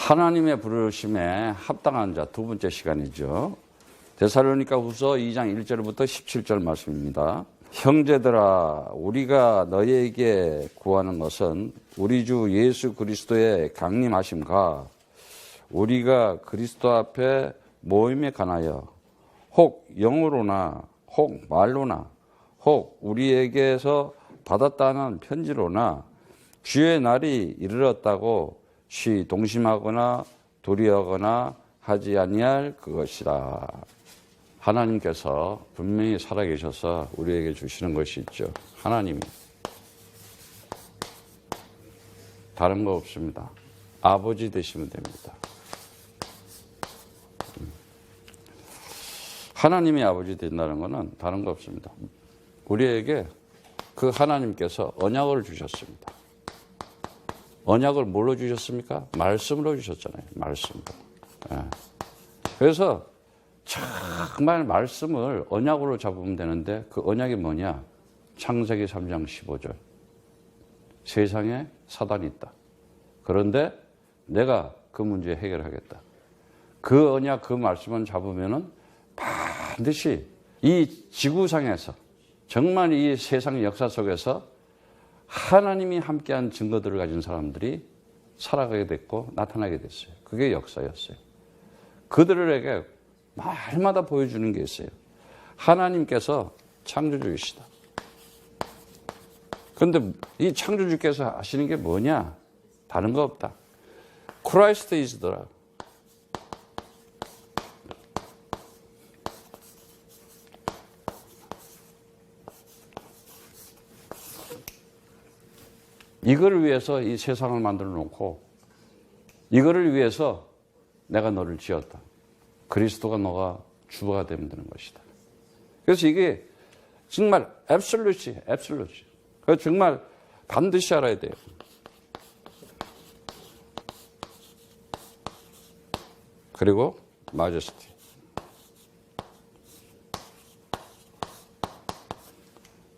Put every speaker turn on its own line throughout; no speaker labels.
하나님의 부르심에 합당한 자 두 번째 시간이죠. 데살로니가후서 2장 1절부터 17절 말씀입니다. 형제들아, 우리가 너희에게 구하는 것은 우리 주 예수 그리스도의 강림하심과 우리가 그리스도 앞에 모임에 관하여 혹 영으로나 혹 말로나 혹 우리에게서 받았다는 편지로나 주의 날이 이르렀다고 동심하거나 두려워하거나 하지 아니할 그것이라. 하나님께서 분명히 살아계셔서 우리에게 주시는 것이 있죠. 하나님이. 다른 거 없습니다. 아버지 되시면 됩니다. 하나님이 아버지 된다는 것은 다른 거 없습니다. 우리에게 그 하나님께서 언약을 주셨습니다. 언약을 뭘로 주셨습니까? 말씀으로 주셨잖아요. 말씀으로. 그래서 정말 말씀을 언약으로 잡으면 되는데 그 언약이 뭐냐? 창세기 3장 15절. 세상에 사단이 있다. 그런데 내가 그 문제 해결하겠다. 그 언약, 그 말씀을 잡으면은 반드시 이 지구상에서 정말 이 세상 역사 속에서 하나님이 함께한 증거들을 가진 사람들이 살아가게 됐고 나타나게 됐어요. 그게 역사였어요. 그들에게 말마다 보여주는 게 있어요. 하나님께서 창조주이시다. 그런데 이 창조주께서 하시는 게 뭐냐? 다른 거 없다. Christ is the 이거를 위해서 이 세상을 만들어 놓고 이거를 위해서 내가 너를 지었다. 그리스도가 너가 주가 되면 되는 것이다. 그래서 이게 정말 absolute. 그래서 정말 반드시 알아야 돼요. 그리고 majesty.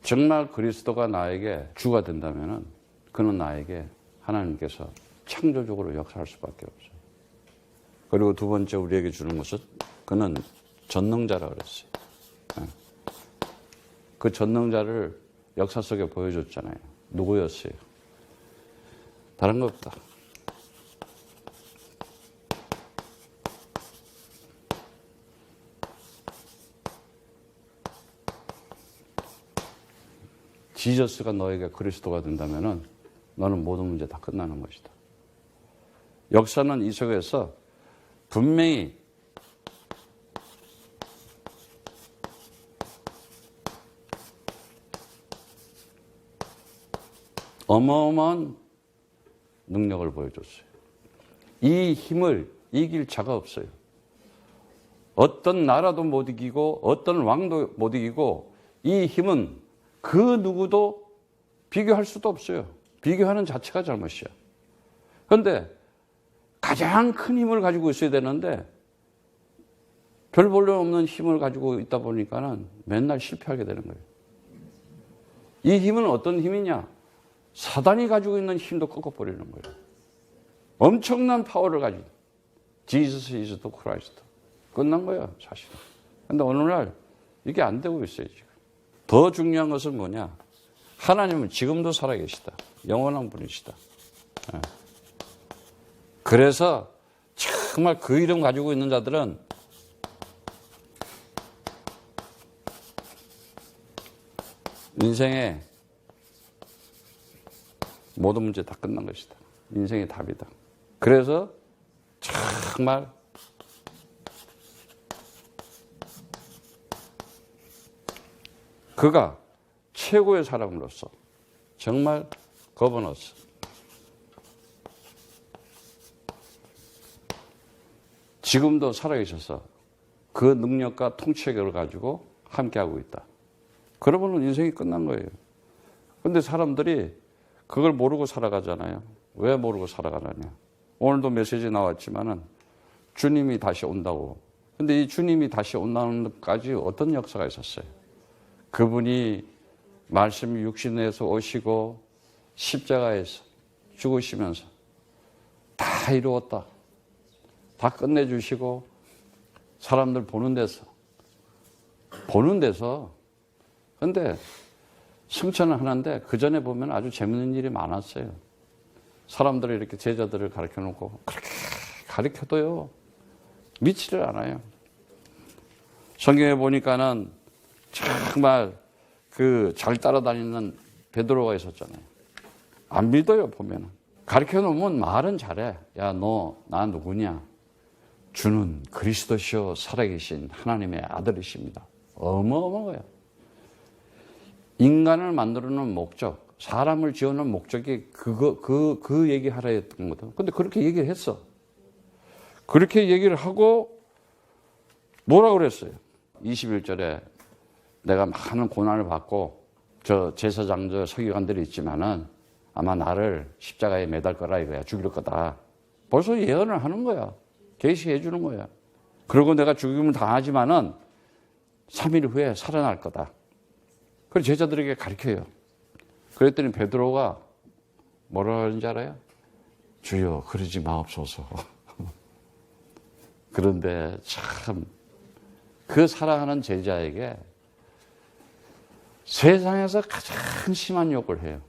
정말 그리스도가 나에게 주가 된다면은 그는 나에게 하나님께서 창조적으로 역사할 수밖에 없어요. 그리고 두 번째 우리에게 주는 것은 그는 전능자라 그랬어요. 그 전능자를 역사 속에 보여줬잖아요. 누구였어요? 다른 거 없다. 지저스가 너에게 그리스도가 된다면은 너는 모든 문제 다 끝나는 것이다. 역사는 이 속에서 분명히 어마어마한 능력을 보여줬어요. 이 힘을 이길 자가 없어요. 어떤 나라도 못 이기고 어떤 왕도 못 이기고 이 힘은 그 누구도 비교할 수도 없어요. 비교하는 자체가 잘못이야. 그런데 가장 큰 힘을 가지고 있어야 되는데 별 볼일 없는 힘을 가지고 있다 보니까는 맨날 실패하게 되는 거예요. 이 힘은 어떤 힘이냐? 사단이 가지고 있는 힘도 꺾어버리는 거예요. 엄청난 파워를 가지고 Jesus is the Christ. 끝난 거예요, 사실은. 그런데 오늘날 이게 안 되고 있어요, 지금. 더 중요한 것은 뭐냐? 하나님은 지금도 살아계시다. 영원한 분이시다. 그래서 정말 그 이름 가지고 있는 자들은 인생의 모든 문제 다 끝난 것이다. 인생의 답이다. 그래서 정말 그가 최고의 사람으로서 정말 거버너스 지금도 살아계셔서 그 능력과 통치력을 가지고 함께하고 있다. 그러면 인생이 끝난 거예요. 그런데 사람들이 그걸 모르고 살아가잖아요. 왜 모르고 살아가느냐. 오늘도 메시지 나왔지만은 주님이 다시 온다고. 근데 이 주님이 다시 온다는 것까지 어떤 역사가 있었어요? 그분이 말씀이 육신에서 오시고 십자가에서 죽으시면서 다 이루었다. 다 끝내주시고 사람들 보는 데서 근데 승천은 하는데 그 전에 보면 아주 재밌는 일이 많았어요. 사람들이 이렇게 제자들을 가르쳐 놓고 그렇게 가르쳐도요 믿지를 않아요. 성경에 보니까는 정말 그 잘 따라다니는 베드로가 있었잖아요. 안 믿어요. 보면은 가르쳐 놓으면 말은 잘해. 야, 너 나 누구냐? 주는 그리스도시요 살아계신 하나님의 아들이십니다. 어마어마한 거야. 인간을 만들어놓은 목적, 사람을 지어놓은 목적이 그 얘기하라 했던 거거든. 근데 그렇게 얘기를 했어. 그렇게 얘기를 하고 뭐라고 그랬어요? 21절에 내가 많은 고난을 받고 저 제사장, 저 서기관들이 있지만은 아마 나를 십자가에 매달 거라 이거야. 죽일 거다. 벌써 예언을 하는 거야. 계시해 주는 거야. 그리고 내가 죽임을 당하지만은 3일 후에 살아날 거다. 그래서 제자들에게 가르쳐요. 그랬더니 베드로가 뭐라 하는지 알아요? 주여 그러지 마옵소서. 그런데 참 그 사랑하는 제자에게 세상에서 가장 심한 욕을 해요.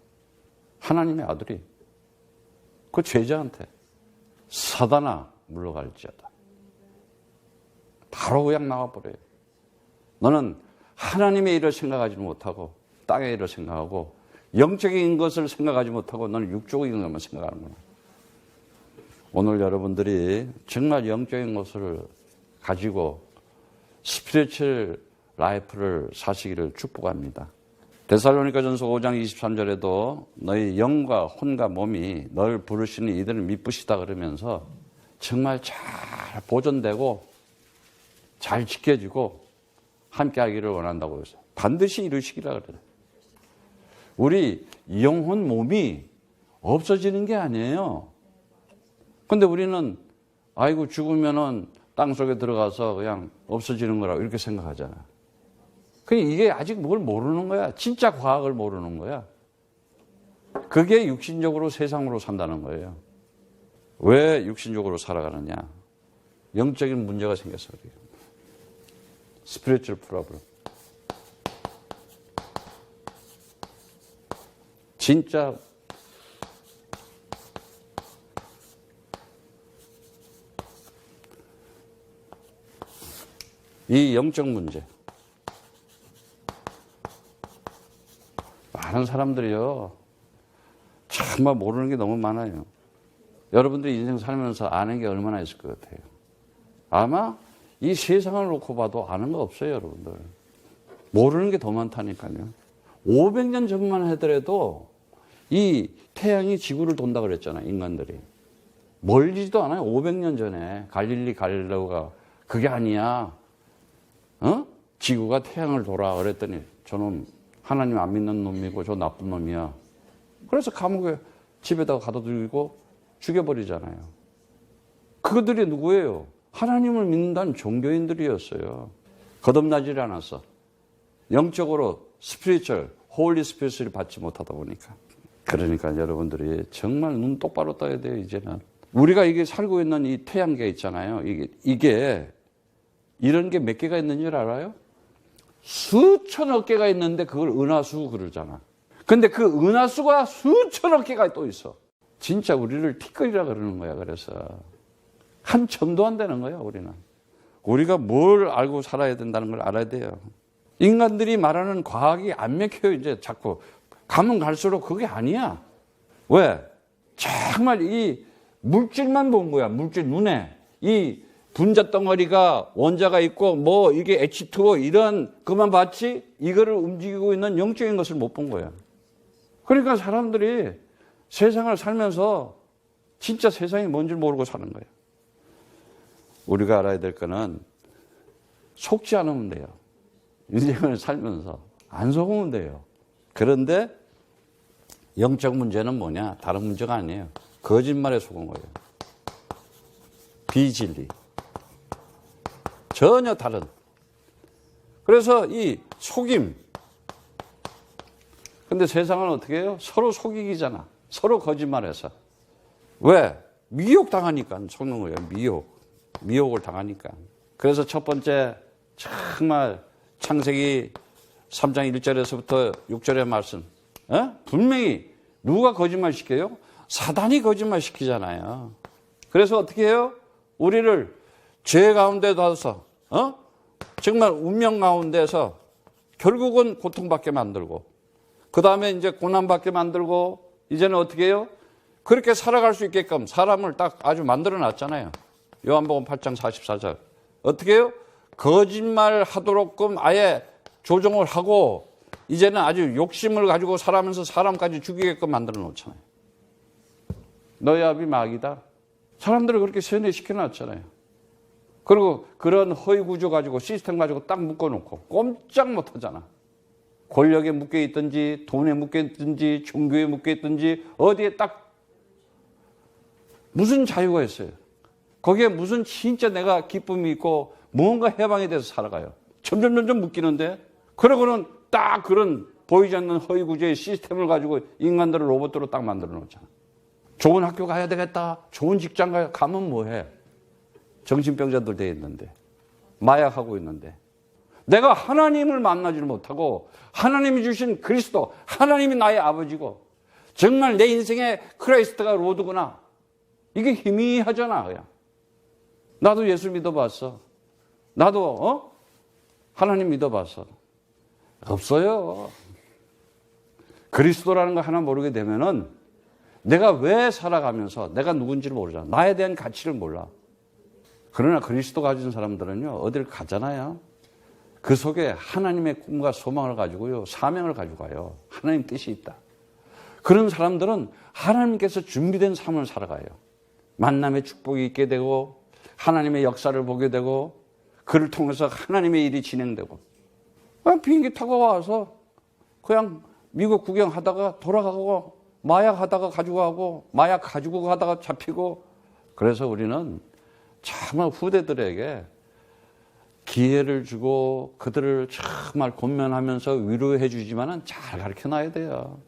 하나님의 아들이 그 제자한테 사단아 물러갈지어다. 바로 그냥 나와버려요. 너는 하나님의 일을 생각하지 못하고 땅의 일을 생각하고 영적인 것을 생각하지 못하고 너는 육적인 것만 생각하는구나. 오늘 여러분들이 정말 영적인 것을 가지고 스피리추얼 라이프를 사시기를 축복합니다. 데살로니가전서 5장 23절에도 너희 영과 혼과 몸이 널 부르시는 이들을 미쁘시다 그러면서 정말 잘 보존되고 잘 지켜지고 함께 하기를 원한다고 했어요. 반드시 이루시기라 그래요. 우리 영혼 몸이 없어지는 게 아니에요. 근데 우리는 아이고 죽으면은 땅속에 들어가서 그냥 없어지는 거라고 이렇게 생각하잖아. 그냥 이게 아직 뭘 모르는 거야. 진짜 과학을 모르는 거야. 그게 육신적으로 세상으로 산다는 거예요. 왜 육신적으로 살아가느냐? 영적인 문제가 생겨서 그래요. 스피리추얼 프로블럼. 진짜 이 영적 문제. 많은 사람들이요. 정말 모르는 게 너무 많아요. 여러분들이 인생 살면서 아는 게 얼마나 있을 것 같아요. 아마 이 세상을 놓고 봐도 아는 거 없어요, 여러분들. 모르는 게 더 많다니까요. 500년 전만 하더라도 이 태양이 지구를 돈다 그랬잖아요, 인간들이. 멀지도 않아요. 500년 전에 갈릴리 갈릴레오가 그게 아니야. 지구가 태양을 돌아 그랬더니 저놈 하나님 안 믿는 놈이고 저 나쁜 놈이야. 그래서 감옥에 집에다가 가둬두고 죽여버리잖아요. 그들이 누구예요? 하나님을 믿는다는 종교인들이었어요. 거듭나지 않았어. 영적으로 스피리추얼, 홀리 스피릿을 받지 못하다 보니까. 그러니까 여러분들이 정말 눈 똑바로 떠야 돼요, 이제는. 우리가 이게 살고 있는 이 태양계 있잖아요. 이게 이런 게 몇 개가 있는 줄 알아요? 수천억 개가 있는데 그걸 은하수 그러잖아. 근데 그 은하수가 수천억 개가 또 있어. 진짜 우리를 티끌이라 그러는 거야. 그래서 한 점도 안 되는 거야, 우리는. 우리가 뭘 알고 살아야 된다는 걸 알아야 돼요. 인간들이 말하는 과학이 안 맥혀요. 이제 자꾸 가면 갈수록 그게 아니야. 왜? 정말 이 물질만 본 거야. 물질 눈에. 이 분자 덩어리가 원자가 있고 뭐 이게 H2O 이런 그만 봤지 이거를 움직이고 있는 영적인 것을 못 본 거야. 그러니까 사람들이 세상을 살면서 진짜 세상이 뭔지 모르고 사는 거야. 우리가 알아야 될 거는 속지 않으면 돼요. 인생을 살면서 안 속으면 돼요. 그런데 영적 문제는 뭐냐? 다른 문제가 아니에요. 거짓말에 속은 거예요. 비진리. 전혀 다른. 그래서 이 속임. 근데 세상은 어떻게 해요? 서로 속이기잖아. 서로 거짓말해서. 왜? 미혹 당하니까 속는 거예요. 미혹. 미혹을 당하니까. 그래서 첫 번째 정말 창세기 3장 1절에서부터 6절의 말씀. 분명히 누가 거짓말 시켜요? 사단이 거짓말 시키잖아요. 그래서 어떻게 해요? 우리를 죄 가운데 둬서 정말 운명 가운데서 결국은 고통받게 만들고 그 다음에 이제 고난받게 만들고 이제는 어떻게 해요? 그렇게 살아갈 수 있게끔 사람을 딱 아주 만들어 놨잖아요. 요한복음 8장 44절. 어떻게 해요? 거짓말 하도록끔 아예 조종을 하고 이제는 아주 욕심을 가지고 살아면서 사람까지 죽이게끔 만들어 놓잖아요. 너희 아비 마귀다. 사람들을 그렇게 세뇌시켜 놨잖아요. 그리고 그런 허위 구조 가지고 시스템 가지고 딱 묶어놓고 꼼짝 못 하잖아. 권력에 묶여 있든지 돈에 묶여 있든지 종교에 묶여 있든지 어디에 딱 무슨 자유가 있어요. 거기에 무슨 진짜 내가 기쁨이 있고 무언가 해방에 대해서 살아가요. 점점 묶이는데 그러고는 딱 그런 보이지 않는 허위 구조의 시스템을 가지고 인간들을 로봇으로 딱 만들어 놓잖아. 좋은 학교 가야 되겠다. 좋은 직장 가면 뭐해. 정신병자들 돼 있는데 마약하고 있는데 내가 하나님을 만나지를 못하고 하나님이 주신 그리스도 하나님이 나의 아버지고 정말 내 인생에 크라이스트가 로드구나. 이게 희미하잖아. 그냥. 나도 예수 믿어봤어. 나도 하나님 믿어봤어. 없어요. 그리스도라는 거 하나 모르게 되면은 내가 왜 살아가면서 내가 누군지를 모르잖아. 나에 대한 가치를 몰라. 그러나 그리스도 가진 사람들은요, 어딜 가잖아요. 그 속에 하나님의 꿈과 소망을 가지고요, 사명을 가지고 가요. 하나님 뜻이 있다. 그런 사람들은 하나님께서 준비된 삶을 살아가요. 만남의 축복이 있게 되고, 하나님의 역사를 보게 되고, 그를 통해서 하나님의 일이 진행되고, 비행기 타고 와서 그냥 미국 구경하다가 돌아가고, 마약 하다가 가지고 가고, 마약 가지고 가다가 잡히고, 그래서 우리는 정말 후대들에게 기회를 주고 그들을 정말 권면하면서 위로해 주지만은 잘 가르쳐 놔야 돼요.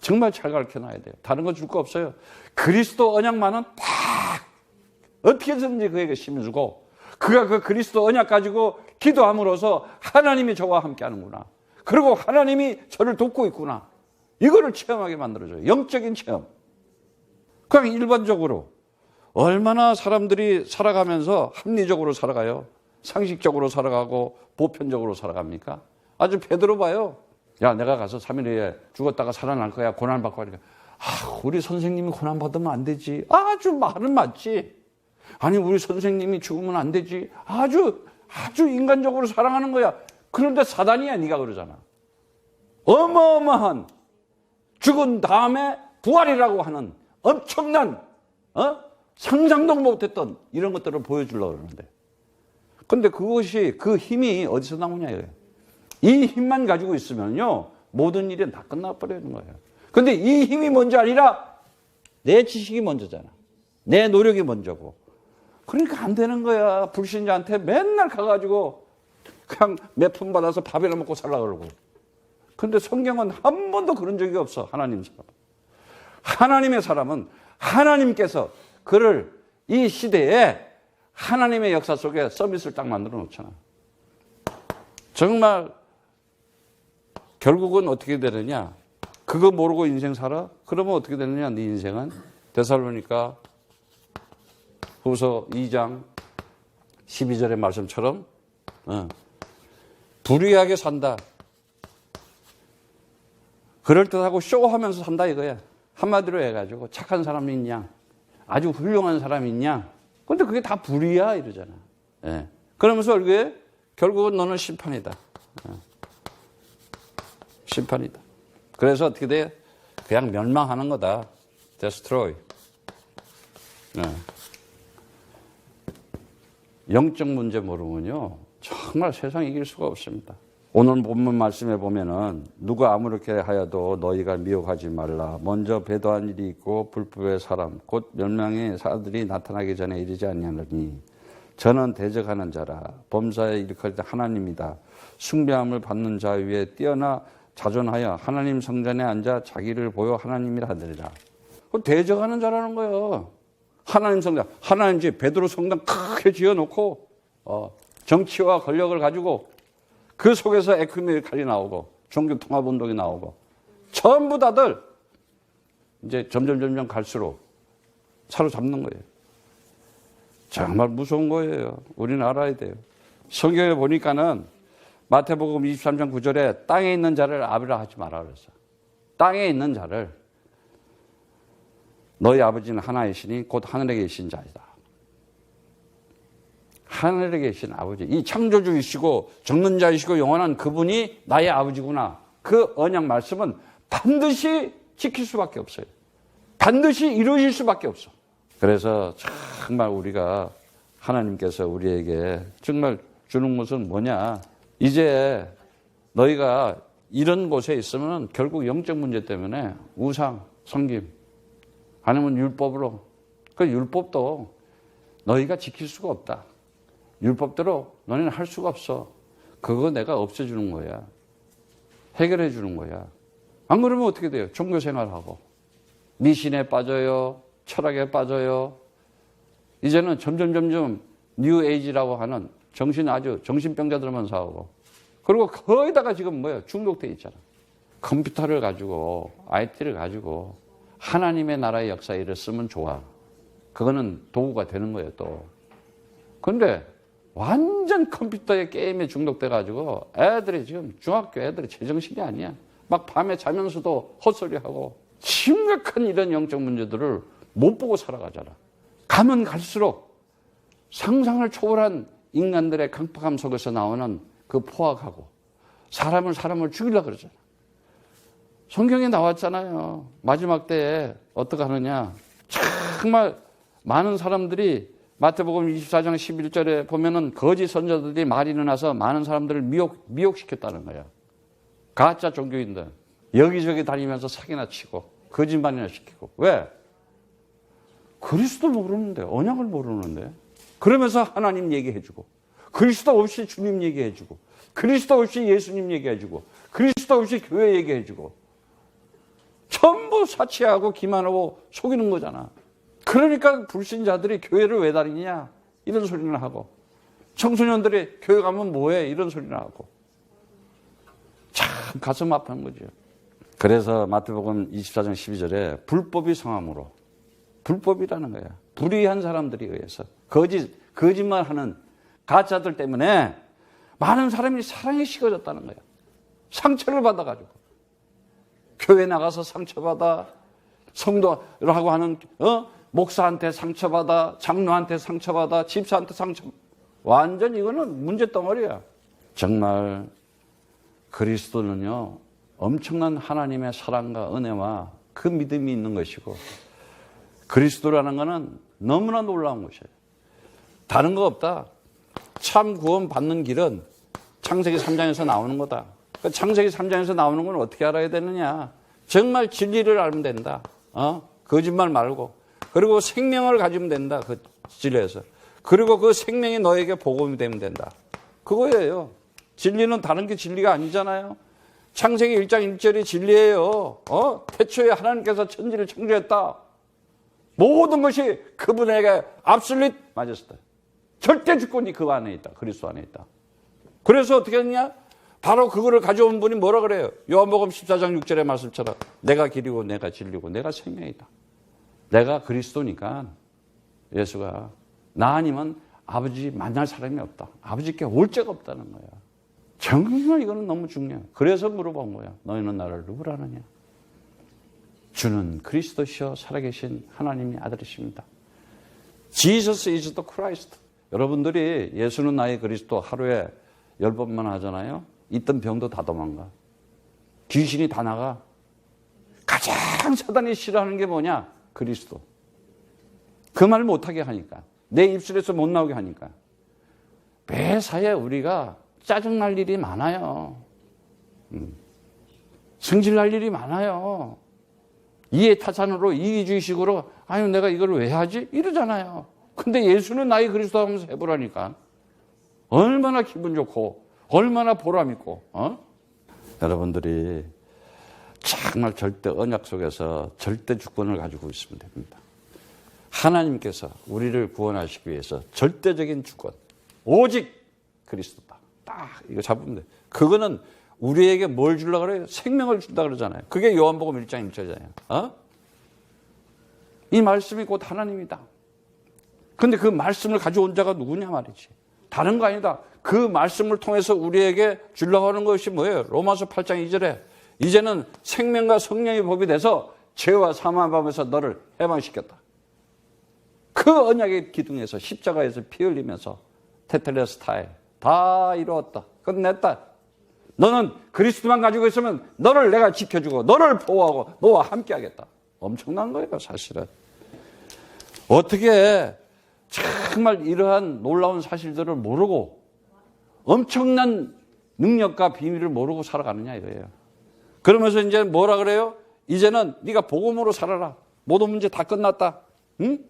정말 잘 가르쳐 놔야 돼요. 다른 거 줄 거 없어요. 그리스도 언약만은 딱 어떻게든지 그에게 심어주고 그가 그 그리스도 언약 가지고 기도함으로써 하나님이 저와 함께 하는구나. 그리고 하나님이 저를 돕고 있구나. 이거를 체험하게 만들어줘요. 영적인 체험. 그냥 일반적으로 얼마나 사람들이 살아가면서 합리적으로 살아가요. 상식적으로 살아가고 보편적으로 살아갑니까? 아주 베드로 봐요. 야, 내가 가서 3일 후에 죽었다가 살아날 거야. 고난받고 하니까. 우리 선생님이 고난받으면 안 되지. 아주 말은 맞지. 아니, 우리 선생님이 죽으면 안 되지. 아주 인간적으로 사랑하는 거야. 그런데 사단이야, 네가 그러잖아. 어마어마한 죽은 다음에 부활이라고 하는 엄청난 상상도 못했던 이런 것들을 보여주려고 그러는데. 근데 그것이 그 힘이 어디서 나오냐 이거예요. 이 힘만 가지고 있으면요 모든 일이 다 끝나버리는 거예요. 근데 이 힘이 먼저 아니라 내 지식이 먼저잖아. 내 노력이 먼저고. 그러니까 안 되는 거야. 불신자한테 맨날 가가지고 그냥 몇 푼 받아서 밥이나 먹고 살라고 그러고. 근데 성경은 한 번도 그런 적이 없어. 하나님 사람. 하나님의 사람은 하나님께서 그를 이 시대에 하나님의 역사 속에 서비스를 딱 만들어 놓잖아. 정말 결국은 어떻게 되느냐? 그거 모르고 인생 살아? 그러면 어떻게 되느냐? 네 인생은 데살로니가 후서 2장 12절의 말씀처럼 불의하게 산다. 그럴듯하고 쇼하면서 산다 이거야. 한마디로 해가지고 착한 사람이 있냐? 아주 훌륭한 사람이 있냐? 근데 그게 다 불의야 이러잖아. 예. 그러면서 결국은 너는 심판이다. 심판이다. 그래서 어떻게 돼? 그냥 멸망하는 거다. destroy. 영적 문제 모르면요 정말 세상 이길 수가 없습니다. 오늘 본문 말씀에 보면은 누가 아무렇게 하여도 너희가 미혹하지 말라. 먼저 배도한 일이 있고 불법의 사람 곧 멸망의 사들이 나타나기 전에 이르지 아니하느니 저는 대적하는 자라. 범사에 일으킬 때 하나님이다. 숭배함을 받는 자 위에 뛰어나 자존하여 하나님 성전에 앉아 자기를 보여 하나님이라 하더니라. 대적하는 자라는 거예요. 하나님 성당, 하나님 집 베드로 성당 크게 지어놓고 정치와 권력을 가지고 그 속에서 에큐메니칼이 나오고 종교 통합 운동이 나오고 전부 다들 이제 점점 갈수록 사로잡는 거예요. 정말 무서운 거예요. 우리는 알아야 돼요. 성경에 보니까는 마태복음 23장 9절에 땅에 있는 자를 아비라 하지 마라 그랬어. 땅에 있는 자를 너희 아버지는 하나이시니 곧 하늘에 계신 자이다. 하늘에 계신 아버지, 이 창조주이시고 정론자이시고 영원한 그분이 나의 아버지구나. 그 언약 말씀은 반드시 지킬 수밖에 없어요. 반드시 이루어질 수밖에 없어. 그래서 정말 우리가 하나님께서 우리에게 정말 주는 것은 뭐냐. 이제 너희가 이런 곳에 있으면 결국 영적 문제 때문에 우상, 섬김, 아니면 율법으로, 그 율법도 너희가 지킬 수가 없다. 율법대로 너희는 할 수가 없어. 그거 내가 없애주는 거야. 해결해 주는 거야. 안 그러면 어떻게 돼요? 종교생활하고 미신에 빠져요. 철학에 빠져요. 이제는 점점 뉴 에이지라고 하는 정신병자들만 사오고, 그리고 거기다가 지금 뭐예요? 중독돼 있잖아. 컴퓨터를 가지고 IT를 가지고 하나님의 나라의 역사에 일을 쓰면 좋아. 그거는 도구가 되는 거예요, 또. 근데 완전 컴퓨터에 게임에 중독돼 가지고 애들이 지금 중학교 애들이 제정신이 아니야. 막 밤에 자면서도 헛소리하고 심각한 이런 영적 문제들을 못 보고 살아가잖아. 가면 갈수록 상상을 초월한 인간들의 강팍함 속에서 나오는 그 포악하고 사람을 죽이려고 그러잖아. 성경에 나왔잖아요. 마지막 때에 어떻게 하느냐. 정말 많은 사람들이 마태복음 24장 11절에 보면은 거짓 선자들이 말이 일어나서 많은 사람들을 미혹시켰다는 거야. 가짜 종교인들. 여기저기 다니면서 사기나 치고 거짓말이나 시키고. 왜? 그리스도 모르는데, 언약을 모르는데. 그러면서 하나님 얘기해주고, 그리스도 없이 주님 얘기해주고, 그리스도 없이 예수님 얘기해주고, 그리스도 없이 교회 얘기해주고, 전부 사치하고 기만하고 속이는 거잖아. 그러니까 불신자들이 교회를 왜 다니냐 이런 소리를 하고, 청소년들이 교회 가면 뭐해 이런 소리를 하고, 참 가슴 아픈 거죠. 그래서 마태복음 24장 12절에 불법이 성함으로, 불법이라는 거야. 불의한 사람들에 의해서 거짓말하는 가짜들 때문에 많은 사람이 사랑이 식어졌다는 거야. 상처를 받아가지고 교회 나가서 상처받아, 성도라고 하는 목사한테 상처받아, 장로한테 상처받아, 집사한테 완전 이거는 문제덩어리야. 정말 그리스도는요 엄청난 하나님의 사랑과 은혜와 그 믿음이 있는 것이고, 그리스도라는 것은 너무나 놀라운 것이에요. 다른 거 없다. 참 구원 받는 길은 창세기 3장에서 나오는 거다. 창세기 3장에서 나오는 건 어떻게 알아야 되느냐. 정말 진리를 알면 된다. 거짓말 말고. 그리고 생명을 가지면 된다. 그 진리에서. 그리고 그 생명이 너에게 복음이 되면 된다. 그거예요. 진리는 다른 게 진리가 아니잖아요. 창세기 1장 1절이 진리예요. 태초에 하나님께서 천지를 창조했다. 모든 것이 그분에게 absolute 맞았다. 절대 주권이 그 안에 있다. 그리스도 안에 있다. 그래서 어떻게 했냐? 바로 그거를 가져온 분이 뭐라 그래요? 요한복음 14장 6절의 말씀처럼 내가 길이고 내가 진리고 내가 생명이다. 내가 그리스도니까 예수가 나 아니면 아버지 만날 사람이 없다. 아버지께 올 자가 없다는 거야. 정말 이거는 너무 중요해. 그래서 물어본 거야. 너희는 나를 누구라 하느냐? 주는 그리스도시여 살아계신 하나님의 아들이십니다. Jesus is the Christ. 여러분들이 예수는 나의 그리스도 하루에 10번만 하잖아요. 있던 병도 다 도망가. 귀신이 다 나가. 가장 사단이 싫어하는 게 뭐냐? 그리스도. 그 말 못하게 하니까. 내 입술에서 못 나오게 하니까. 매사에 우리가 짜증날 일이 많아요. 승질날 일이 많아요. 이해타산으로 이기주의식으로 아유 내가 이걸 왜 하지? 이러잖아요. 근데 예수는 나의 그리스도 하면서 해보라니까. 얼마나 기분 좋고 얼마나 보람 있고. 여러분들이 정말 절대 언약 속에서 절대 주권을 가지고 있으면 됩니다. 하나님께서 우리를 구원하시기 위해서 절대적인 주권, 오직 그리스도다. 딱 이거 잡으면 돼. 그거는 우리에게 뭘 주려고 그래요? 생명을 준다 그러잖아요. 그게 요한복음 1장 1절이잖아요. 이 말씀이 곧 하나님이다. 근데 그 말씀을 가져온 자가 누구냐 말이지. 다른 거 아니다. 그 말씀을 통해서 우리에게 주려고 하는 것이 뭐예요? 로마서 8장 2절에 이제는 생명과 성령의 법이 돼서 죄와 사망의 법에서 너를 해방시켰다. 그 언약의 기둥에서 십자가에서 피 흘리면서 테텔레스타에 다 이루었다. 끝냈다. 너는 그리스도만 가지고 있으면 너를 내가 지켜주고 너를 보호하고 너와 함께하겠다. 엄청난 거예요, 사실은. 어떻게 정말 이러한 놀라운 사실들을 모르고 엄청난 능력과 비밀을 모르고 살아가느냐 이거예요. 그러면서 이제 뭐라 그래요? 이제는 네가 복음으로 살아라. 모든 문제 다 끝났다. 응?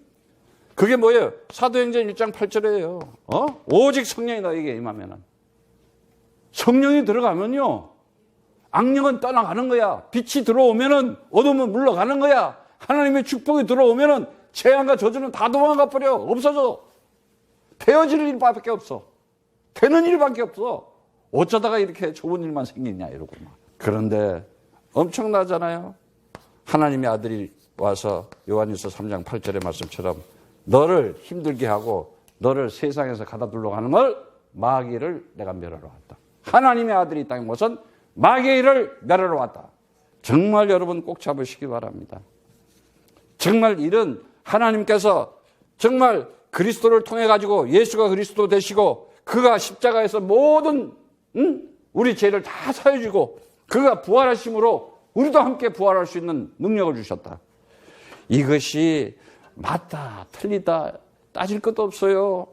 그게 뭐예요? 사도행전 1장 8절이에요. 오직 성령이 너에게 임하면은. 성령이 들어가면요. 악령은 떠나가는 거야. 빛이 들어오면은 어둠은 물러가는 거야. 하나님의 축복이 들어오면은 재앙과 저주는 다 도망가 버려. 없어져. 되어질 일밖에 없어. 되는 일밖에 없어. 어쩌다가 이렇게 좋은 일만 생기냐 이러고 막. 그런데 엄청나잖아요. 하나님의 아들이 와서 요한일서 3장 8절의 말씀처럼 너를 힘들게 하고 너를 세상에서 가다 둘러 가는 걸 마귀를 내가 멸하러 왔다. 하나님의 아들이 이 땅에 오선 마귀를 멸하러 왔다. 정말 여러분 꼭 잡으시기 바랍니다. 정말 이런 하나님께서 정말 그리스도를 통해 가지고 예수가 그리스도 되시고 그가 십자가에서 모든 우리 죄를 다 사해주고 그가 부활하심으로 우리도 함께 부활할 수 있는 능력을 주셨다. 이것이 맞다 틀리다 따질 것도 없어요.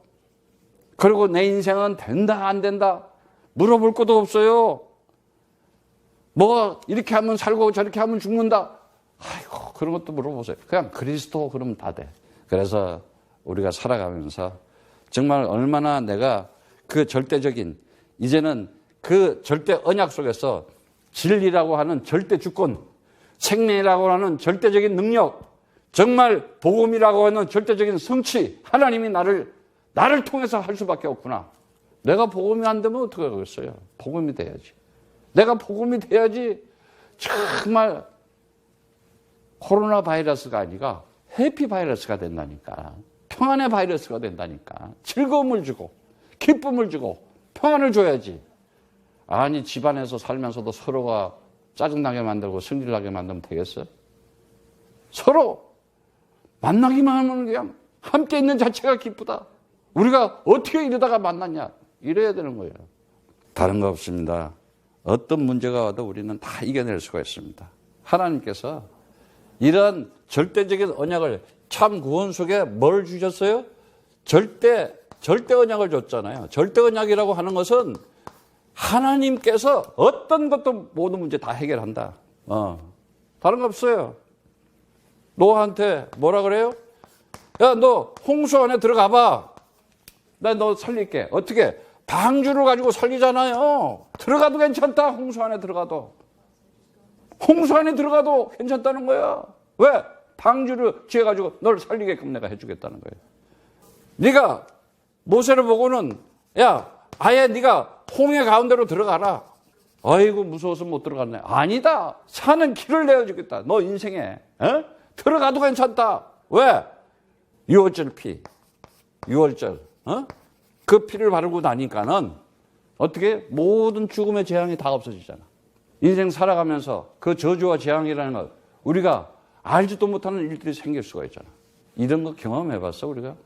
그리고 내 인생은 된다 안 된다 물어볼 것도 없어요. 뭐 이렇게 하면 살고 저렇게 하면 죽는다. 아이고 그런 것도 물어보세요. 그냥 그리스도 그러면 다 돼. 그래서 우리가 살아가면서 정말 얼마나 내가 그 절대적인 이제는 그 절대 언약 속에서 진리라고 하는 절대 주권, 생명이라고 하는 절대적인 능력, 정말 복음이라고 하는 절대적인 성취, 하나님이 나를 통해서 할 수밖에 없구나. 내가 복음이 안 되면 어떻게 하겠어요? 복음이 돼야지. 내가 복음이 돼야지 정말 코로나 바이러스가 아니라 해피 바이러스가 된다니까. 평안의 바이러스가 된다니까. 즐거움을 주고 기쁨을 주고 평안을 줘야지. 아니 집안에서 살면서도 서로가 짜증나게 만들고 승질나게 만들면 되겠어요? 서로 만나기만 하면 그냥 함께 있는 자체가 기쁘다. 우리가 어떻게 이러다가 만났냐 이래야 되는 거예요. 다른 거 없습니다. 어떤 문제가 와도 우리는 다 이겨낼 수가 있습니다. 하나님께서 이런 절대적인 언약을 참 구원 속에 뭘 주셨어요? 절대 언약을 줬잖아요. 절대 언약이라고 하는 것은 하나님께서 어떤 것도 모든 문제 다 해결한다. 다른 거 없어요. 노아한테 뭐라 그래요? 야, 너 홍수 안에 들어가 봐. 나 너 살릴게. 어떻게? 방주를 가지고 살리잖아요. 들어가도 괜찮다. 홍수 안에 들어가도. 홍수 안에 들어가도 괜찮다는 거야. 왜? 방주를 지어가지고 널 살리게끔 내가 해주겠다는 거예요. 네가 모세를 보고는 야, 아예 네가 홍해 가운데로 들어가라. 아이고 무서워서 못 들어갔네. 아니다. 사는 길을 내어주겠다. 너 인생에. 들어가도 괜찮다. 왜? 6월절 피. 6월절. 그 피를 바르고 나니까는 어떻게 모든 죽음의 재앙이 다 없어지잖아. 인생 살아가면서 그 저주와 재앙이라는 걸 우리가 알지도 못하는 일들이 생길 수가 있잖아. 이런 거 경험해봤어 우리가?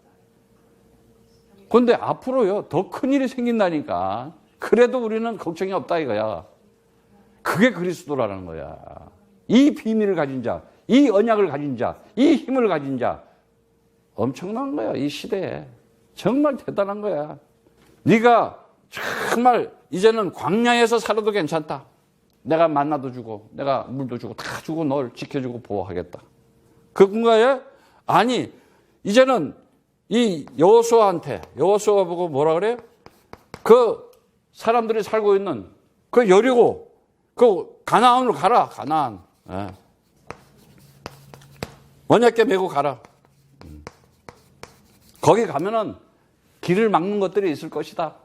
그런데 앞으로요 더 큰 일이 생긴다니까. 그래도 우리는 걱정이 없다 이거야. 그게 그리스도라는 거야. 이 비밀을 가진 자, 이 언약을 가진 자, 이 힘을 가진 자 엄청난 거야 이 시대에. 정말 대단한 거야. 네가 정말 이제는 광야에서 살아도 괜찮다. 내가 만나도 주고 내가 물도 주고 다 주고 널 지켜주고 보호하겠다. 그건가요? 아니 이제는 이 여호수아가 보고 뭐라 그래요? 그 사람들이 살고 있는 그 여리고 그 가나안으로 가라. 가나안. 언약궤 메고 가라. 거기 가면은 길을 막는 것들이 있을 것이다.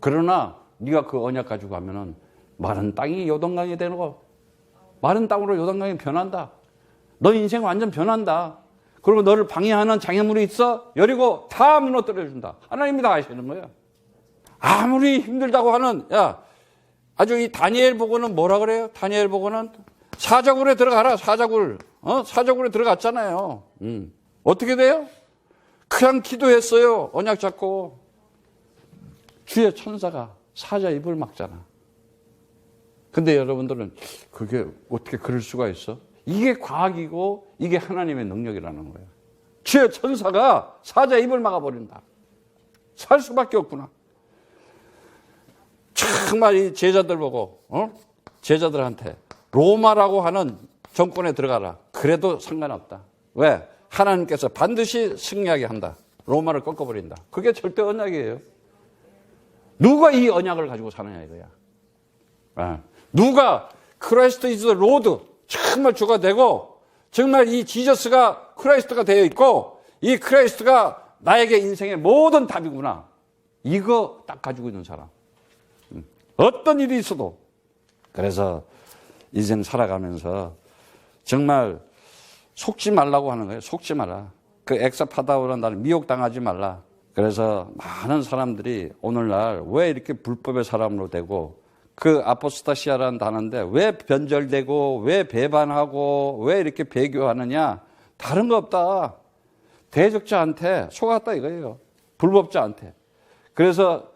그러나 네가 그 언약 가지고 가면은 마른 땅이 요단강이 되는 거. 마른 땅으로 요단강이 변한다. 너 인생 완전 변한다. 그리고 너를 방해하는 장애물이 있어? 여리고 다 무너뜨려준다. 하나님이 다 하시는 거야. 아무리 힘들다고 하는, 아주 이 다니엘 보고는 뭐라 그래요? 다니엘 보고는 사자굴에 들어가라, 사자굴. 사자굴에 들어갔잖아요. 어떻게 돼요? 그냥 기도했어요. 언약 잡고. 주의 천사가 사자 입을 막잖아. 근데 여러분들은 그게 어떻게 그럴 수가 있어? 이게 과학이고 이게 하나님의 능력이라는 거예요. 주의 천사가 사자 입을 막아버린다. 살 수밖에 없구나. 정말 이 제자들 보고, 제자들한테 로마라고 하는 정권에 들어가라. 그래도 상관없다. 왜? 하나님께서 반드시 승리하게 한다. 로마를 꺾어버린다. 그게 절대 언약이에요. 누가 이 언약을 가지고 사느냐 이거야. 누가 크라이스트 이즈 로드 정말 주가 되고 정말 이 지저스가 크라이스트가 되어 있고 이 크라이스트가 나에게 인생의 모든 답이구나. 이거 딱 가지고 있는 사람. 어떤 일이 있어도. 그래서 인생 살아가면서 정말 속지 말라고 하는 거예요. 속지 마라. 그 엑사파다우라는 나를 미혹당하지 말라. 그래서 많은 사람들이 오늘날 왜 이렇게 불법의 사람으로 되고 그 아포스타시아라는 단어인데 왜 변절되고 왜 배반하고 왜 이렇게 배교하느냐. 다른 거 없다. 대적자한테 속았다 이거예요. 불법자한테. 그래서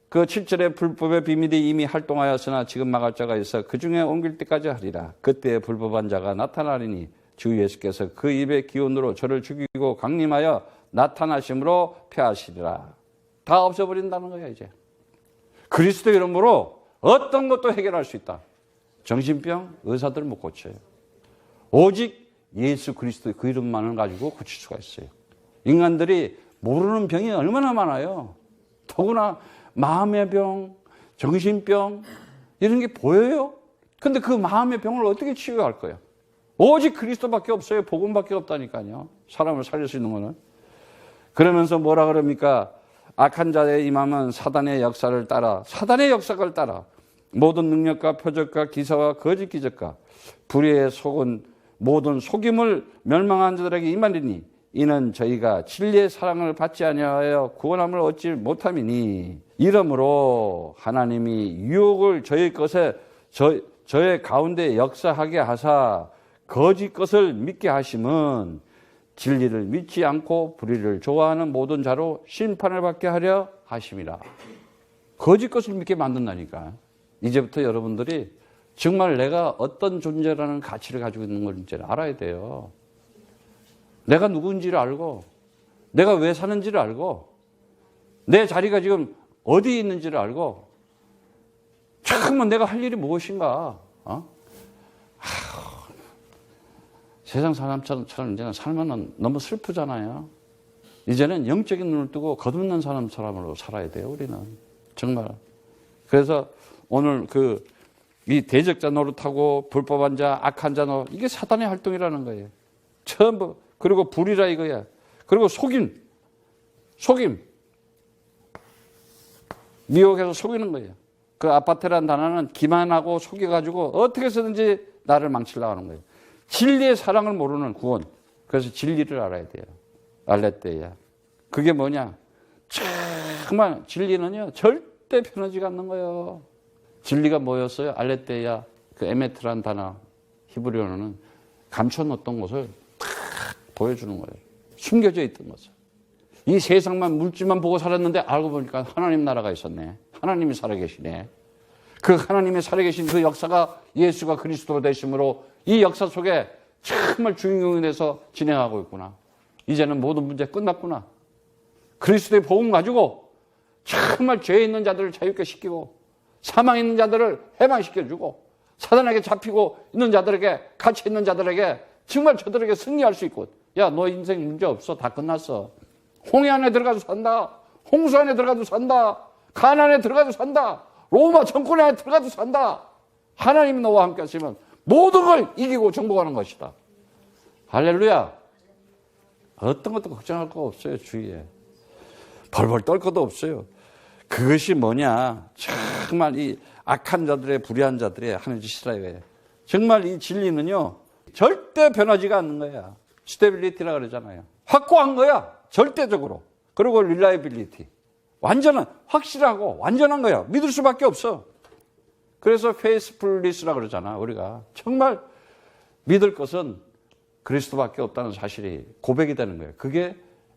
그 7절에 불법의 비밀이 이미 활동하였으나 지금 막을 자가 있어 그 중에 옮길 때까지 하리라. 그때 불법한 자가 나타나리니 주 예수께서 그 입의 기운으로 저를 죽이고 강림하여 나타나심으로 폐하시리라. 다 없어버린다는 거야 이제. 그리스도 이름으로 어떤 것도 해결할 수 있다. 정신병 의사들 못 고쳐요. 오직 예수 그리스도의 그 이름만을 가지고 고칠 수가 있어요. 인간들이 모르는 병이 얼마나 많아요. 더구나 마음의 병, 정신병 이런 게 보여요. 근데 그 마음의 병을 어떻게 치유할 거야? 오직 그리스도밖에 없어요. 복음밖에 없다니까요. 사람을 살릴 수 있는 거는. 그러면서 뭐라 그럽니까? 악한 자의 임함은 사단의 역사를 따라 사단의 역사를 따라 모든 능력과 표적과 기사와 거짓 기적과 불의에 속은 모든 속임을 멸망한 자들에게 임하리니 이는 저희가 진리의 사랑을 받지 아니하여 구원함을 얻지 못함이니 이러므로 하나님이 유혹을 저희 것에 저의 가운데 역사하게 하사 거짓 것을 믿게 하심은 진리를 믿지 않고 불의를 좋아하는 모든 자로 심판을 받게 하려 하심이라. 거짓 것을 믿게 만든다니까. 이제부터 여러분들이 정말 내가 어떤 존재라는 가치를 가지고 있는 건지를 알아야 돼요. 내가 누구인지를 알고 내가 왜 사는지를 알고 내 자리가 지금 어디에 있는지를 알고 정말 내가 할 일이 무엇인가. 세상 사람처럼 이제는 살면 너무 슬프잖아요. 이제는 영적인 눈을 뜨고 거듭난 사람으로 살아야 돼요. 우리는 정말. 그래서 오늘 이 대적자 노릇하고 불법한 자, 악한 자 노릇 이게 사단의 활동이라는 거예요. 전부. 그리고 불이라 이거야. 그리고 속임. 미혹해서 속이는 거예요. 그 아파트라는 단어는 기만하고 속여가지고 어떻게 해서든지 나를 망치려고 하는 거예요. 진리의 사랑을 모르는 구원. 그래서 진리를 알아야 돼요. 알레떼야. 그게 뭐냐? 정말 진리는요 절대 변하지 않는 거예요. 진리가 뭐였어요? 알레떼야. 그 에메트라는 단어 히브리어는 감춰놓던 것을 탁 보여주는 거예요. 숨겨져 있던 것을. 이 세상만 물질만 보고 살았는데 알고 보니까 하나님 나라가 있었네. 하나님이 살아계시네. 그 하나님이 살아계신 그 역사가 예수가 그리스도로 되심으로 이 역사 속에 정말 주인공이 돼서 진행하고 있구나. 이제는 모든 문제 끝났구나. 그리스도의 복음 가지고 정말 죄에 있는 자들을 자유케 시키고 사망에 있는 자들을 해방시켜주고 사단에게 잡히고 있는 자들에게 갇혀 있는 자들에게 정말 저들에게 승리할 수 있고 야, 너 인생 문제 없어. 다 끝났어. 홍해 안에 들어가도 산다. 홍수 안에 들어가도 산다. 가나안에 들어가도 산다. 로마 정권 안에 들어가도 산다. 하나님이 너와 함께 하시면 모든 걸 이기고 정복하는 것이다. 할렐루야. 어떤 것도 걱정할 거 없어요. 주위에. 벌벌 떨 것도 없어요. 그것이 뭐냐. 정말 이 악한 자들의 불의한 자들의 하는 짓이라 이거예요. 정말 이 진리는요. 절대 변하지가 않는 거야. 스테빌리티라 그러잖아요. 확고한 거야. 절대적으로. 그리고 릴라이빌리티. 완전한, 확실하고 완전한 거야. 믿을 수밖에 없어. 그래서 페이스풀리스라 그러잖아. 우리가 정말 믿을 것은 그리스도밖에 없다는 사실이 고백이 되는 거예요. 그게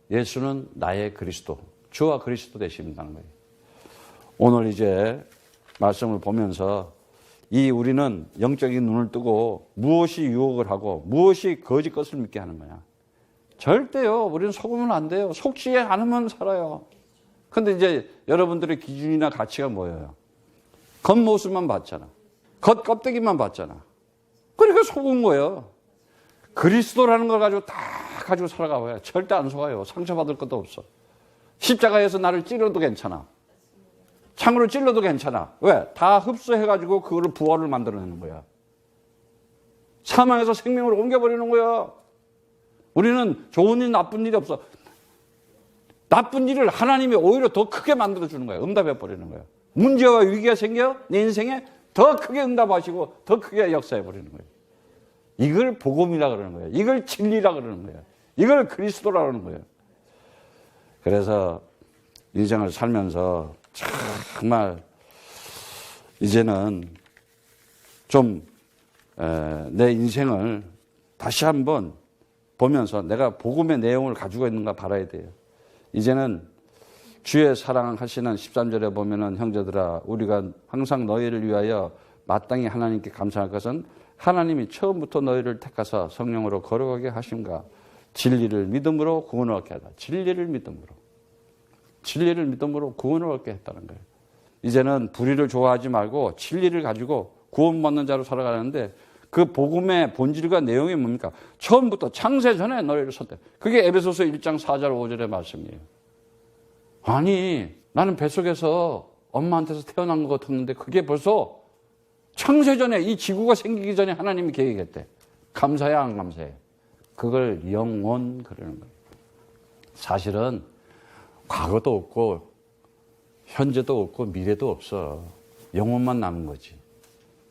예수는 나의 그리스도, 주와 그리스도 되신다는 거예요. 오늘 이제 말씀을 보면서 이 우리는 영적인 눈을 뜨고 무엇이 유혹을 하고 무엇이 거짓 것을 믿게 하는 거야. 절대요. 우리는 속으면 안 돼요. 속지 않으면 살아요. 근데 이제 여러분들의 기준이나 가치가 뭐예요? 겉모습만 봤잖아. 겉껍데기만 봤잖아. 그러니까 속은 거예요. 그리스도라는 걸 가지고 다 가지고 살아가봐요. 절대 안 속아요. 상처받을 것도 없어. 십자가에서 나를 찔러도 괜찮아. 창으로 찔러도 괜찮아. 왜? 다 흡수해가지고 그거를 부활을 만들어내는 거야. 사망에서 생명으로 옮겨버리는 거야. 우리는 좋은 일, 나쁜 일이 없어. 나쁜 일을 하나님이 오히려 더 크게 만들어주는 거야. 응답해버리는 거야. 문제와 위기가 생겨 내 인생에 더 크게 응답하시고 더 크게 역사해버리는 거예요. 이걸 복음이라 그러는 거예요. 이걸 진리라 그러는 거예요. 이걸 그리스도라 그러는 거예요. 그래서 인생을 살면서 정말 이제는 좀 내 인생을 다시 한번 보면서 내가 복음의 내용을 가지고 있는가 바라야 돼요. 이제는 주의 사랑하시는 13절에 보면은 형제들아 우리가 항상 너희를 위하여 마땅히 하나님께 감사할 것은 하나님이 처음부터 너희를 택하사 성령으로 거룩하게 하심과 진리를 믿음으로 구원을 얻게 하다. 진리를 믿음으로 구원을 얻게 했다는 거예요. 이제는 불의를 좋아하지 말고 진리를 가지고 구원받는 자로 살아가는데 그 복음의 본질과 내용이 뭡니까? 처음부터 창세 전에 너희를 섰대. 그게 에베소서 1장 4절 5절의 말씀이에요. 아니 나는 뱃속에서 엄마한테서 태어난 것 같았는데 그게 벌써 창세 전에 이 지구가 생기기 전에 하나님이 계획했대. 감사해 안 감사해? 그걸 영원 그러는 거예요. 사실은 과거도 없고 현재도 없고 미래도 없어. 영원만 남은 거지.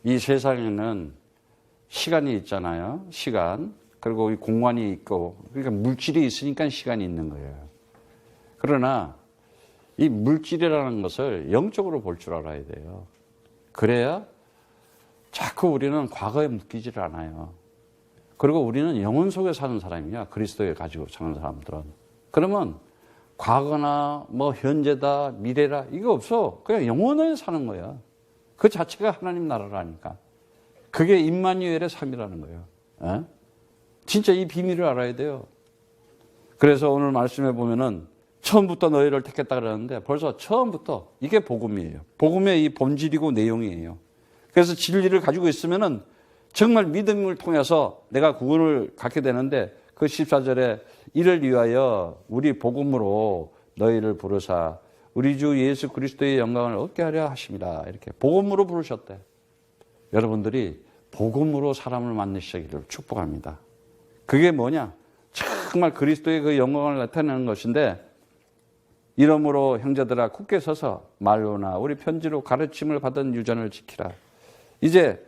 이 세상에는 시간이 있잖아요. 시간. 그리고 이 공간이 있고 그러니까 물질이 있으니까 시간이 있는 거예요. 그러나 이 물질이라는 것을 영적으로 볼 줄 알아야 돼요. 그래야 자꾸 우리는 과거에 묶이질 않아요. 그리고 우리는 영혼 속에 사는 사람이야. 그리스도에 가지고 사는 사람들은. 그러면 과거나 뭐 현재다 미래라 이거 없어. 그냥 영혼에 사는 거야. 그 자체가 하나님 나라라니까. 그게 임마누엘의 삶이라는 거예요. 에? 진짜 이 비밀을 알아야 돼요. 그래서 오늘 말씀해 보면은 처음부터 너희를 택했다 그러는데 벌써 처음부터 이게 복음이에요. 복음의 이 본질이고 내용이에요. 그래서 진리를 가지고 있으면은 정말 믿음을 통해서 내가 구원을 갖게 되는데 그 14절에 이를 위하여 우리 복음으로 너희를 부르사 우리 주 예수 그리스도의 영광을 얻게 하려 하십니다. 이렇게 복음으로 부르셨대. 여러분들이 복음으로 사람을 만나시기를 축복합니다. 그게 뭐냐? 정말 그리스도의 그 영광을 나타내는 것인데 이러므로 형제들아 굳게 서서 말로나 우리 편지로 가르침을 받은 유전을 지키라. 이제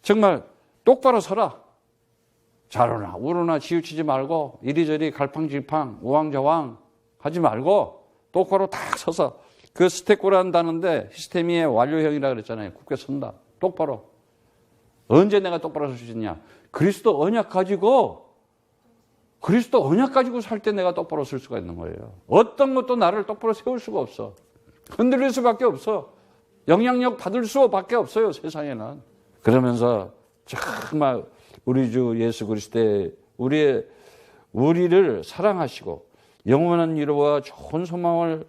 정말 똑바로 서라. 좌로나 우로나 치우치지 말고 이리저리 갈팡질팡 우왕좌왕 하지 말고 똑바로 딱 서서 그 스테코란다는데 히스테미의 완료형이라 그랬잖아요. 굳게 선다. 똑바로. 언제 내가 똑바로 설 수 있냐? 그리스도 언약 가지고 살 때 내가 똑바로 설 수가 있는 거예요. 어떤 것도 나를 똑바로 세울 수가 없어. 흔들릴 수밖에 없어. 영향력 받을 수밖에 없어요. 세상에는. 그러면서 정말 우리 주 예수 그리스도의 우리를 사랑하시고 영원한 위로와 좋은 소망을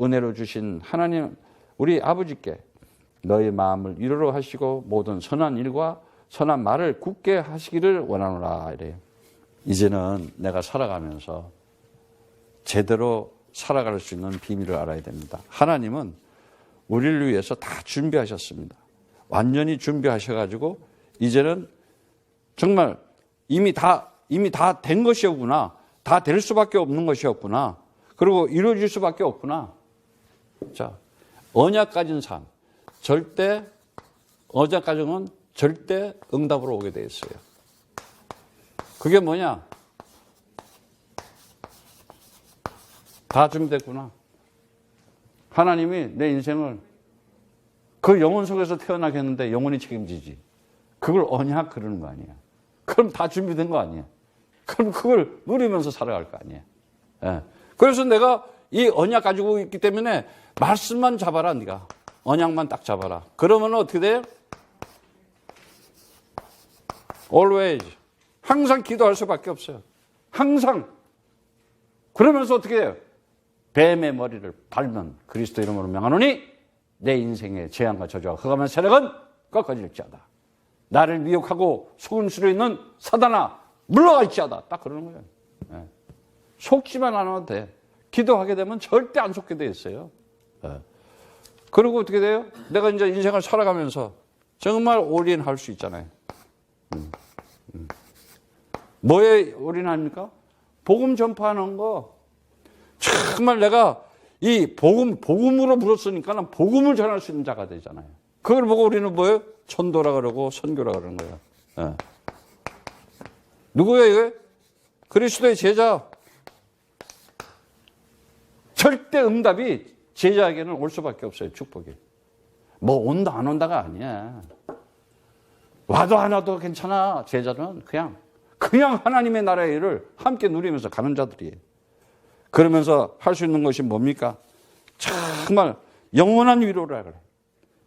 은혜로 주신 하나님 우리 아버지께 너희 마음을 위로로 하시고 모든 선한 일과 선한 말을 굳게 하시기를 원하노라 이래요. 이제는 내가 살아가면서 제대로 살아갈 수 있는 비밀을 알아야 됩니다. 하나님은 우리를 위해서 다 준비하셨습니다. 완전히 준비하셔가지고 이제는 정말 이미 다 된 것이구나. 다 될 수밖에 없는 것이었구나. 그리고 이루어질 수밖에 없구나. 자, 언약 가진 삶. 언약 가정은 절대 응답으로 오게 돼 있어요. 그게 뭐냐? 다 준비됐구나. 하나님이 내 인생을 그 영혼 속에서 태어나게 했는데 영혼이 책임지지. 그걸 언약 그러는 거 아니야. 그럼 다 준비된 거 아니야. 그럼 그걸 누리면서 살아갈 거 아니야. 예. 그래서 내가 이 언약 가지고 있기 때문에 말씀만 잡아라, 네가. 언약만 딱 잡아라. 그러면 어떻게 돼요? Always. 항상 기도할 수밖에 없어요. 항상. 그러면서 어떻게 해요? 뱀의 머리를 밟는 그리스도 이름으로 명하노니 내 인생의 재앙과 저주와 흑암의 세력은 꺾어질지어다. 나를 미혹하고 속을 수로 있는 사단아 물러갈지어다. 딱 그러는 거예요. 네. 속지만 않아도 돼. 기도하게 되면 절대 안 속게 돼 있어요. 네. 그리고 어떻게 돼요? 내가 이제 인생을 살아가면서 정말 올인할 수 있잖아요. 뭐에 올인합니까? 복음 전파하는 거. 정말 내가 이 복음으로 불었으니까 복음을 전할 수 있는 자가 되잖아요. 그걸 보고 우리는 뭐예요? 전도라 그러고 선교라 그러는 거예요. 네. 누구예요, 이게? 그리스도의 제자. 절대 응답이 제자에게는 올 수밖에 없어요, 축복이. 뭐 온다 안 온다가 아니야. 와도 안 와도 괜찮아. 제자는 그냥 하나님의 나라의 일을 함께 누리면서 가는 자들이에요. 그러면서 할 수 있는 것이 뭡니까? 정말 영원한 위로라 그래.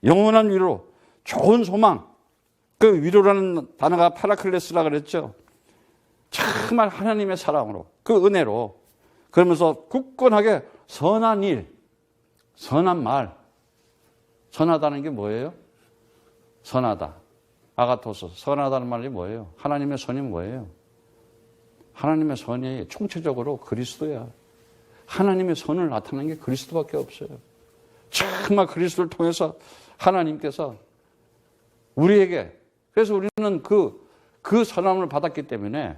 영원한 위로, 좋은 소망. 그 위로라는 단어가 파라클레스라 그랬죠. 정말 하나님의 사랑으로, 그 은혜로, 그러면서 굳건하게 선한 일, 선한 말. 선하다는 게 뭐예요? 선하다. 아가토스, 선하다는 말이 뭐예요? 하나님의 선이 뭐예요? 하나님의 선이 총체적으로 그리스도야. 하나님의 선을 나타내는 게 그리스도밖에 없어요. 정말 그리스도를 통해서 하나님께서 우리에게, 그래서 우리는 그 선함을 받았기 때문에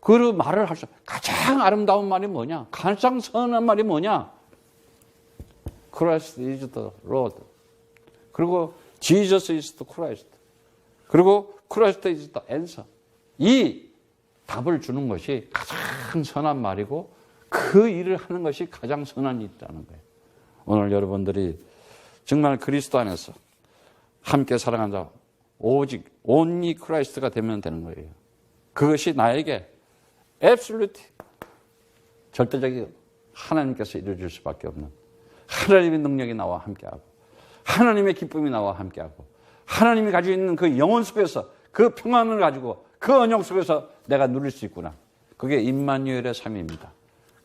그 말을 할 수, 가장 아름다운 말이 뭐냐? 가장 선한 말이 뭐냐? Christ is the Lord. 그리고 Jesus is the Christ. 그리고 Christ is the answer. 이 답을 주는 것이 가장 선한 말이고 그 일을 하는 것이 가장 선한 일이라는 거예요. 오늘 여러분들이 정말 그리스도 안에서 함께 사랑한 자, 오직 only Christ가 되면 되는 거예요. 그것이 나에게 absolute, 절대적인 하나님께서 이루어질 수밖에 없는 하나님의 능력이 나와 함께하고 하나님의 기쁨이 나와 함께하고 하나님이 가지고 있는 그 영혼 속에서 그 평안을 가지고 그 언약 속에서 내가 누릴 수 있구나. 그게 임마누엘의 삶입니다.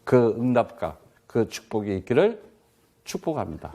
그 응답과 그 축복이 있기를 축복합니다.